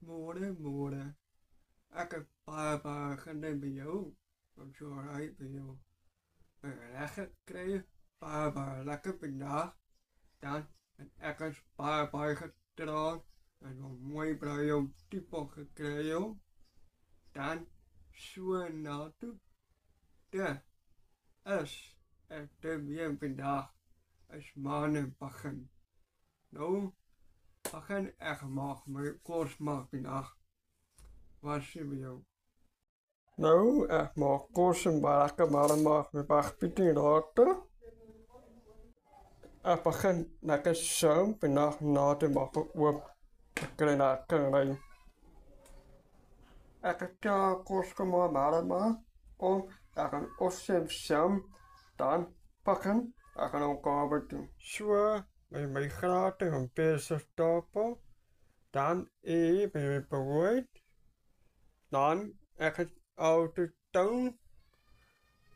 Mora. Aka pa khande biyo. I'm sure right biyo. Aka kre pa laka pinda. Dan and aka pa khatron. And moi brayo tipo kreyo. Dan sure not to. Yeah. As at the bien pinda. As man and pachen. No. Pachen echt mag me koers mag pinda. Was je biyo. No, echt mag koers en baraka mag me bach pitin rotte. Pachen lekker zoom pinda na te mag op. Kena kena. Ekka koska maar om akan osem sam dan pakken akan ook arbeid zwaar met mijn graten een peso stoppen dan met bewoord dan ek auto tong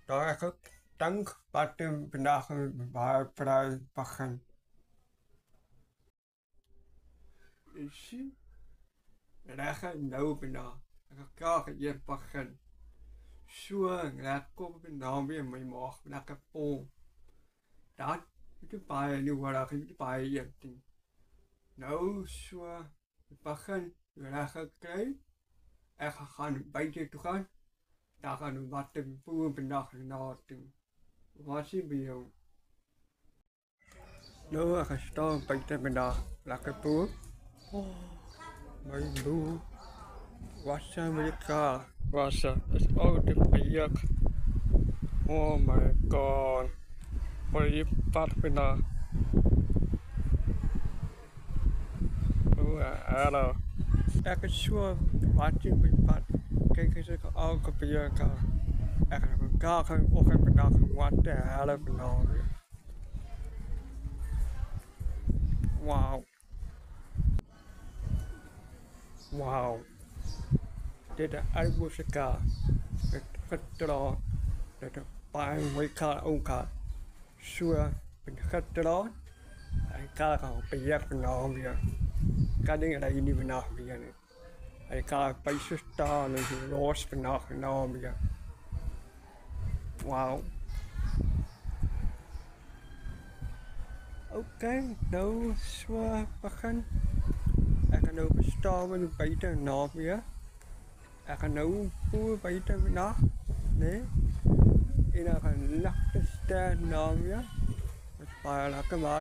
dan ek tank patten vandaag waar vrij pakken is nou vandaag ik je pakken Sure, là cô bên đó bây giờ mày mò là cái bồ đó cái bài như vậy là cái bài gì thì nấu sure bác khăn là cái khăn bay đi tu khăn ta khăn bắt từng phu bên đó nó từng what she be no là cái store bay tới bên đó là cái phu mày bu what's America Russia is out the big. Oh my god. What are you patting on? Oh, I don't know. I can sure watching me pat. Cái sẽ có ao cái bia cả. I can go can walk up and down what the hell up and all. Wow. Wow. Did I was a car. Cái đó. Để bài mấy ca ông cả xưa mình khát đó ai ca còn bây giờ mình nói bây giờ ca đến ở đây đi mình nói bây giờ này ai ca bây giờ star này thì lost mình nói bây giờ wow ok đâu xưa bahkan akan đâu star mình bây giờ nói bây giờ akan đâu vui bây giờ mình nói đấy ini akan lakukan nama ya, para kemal.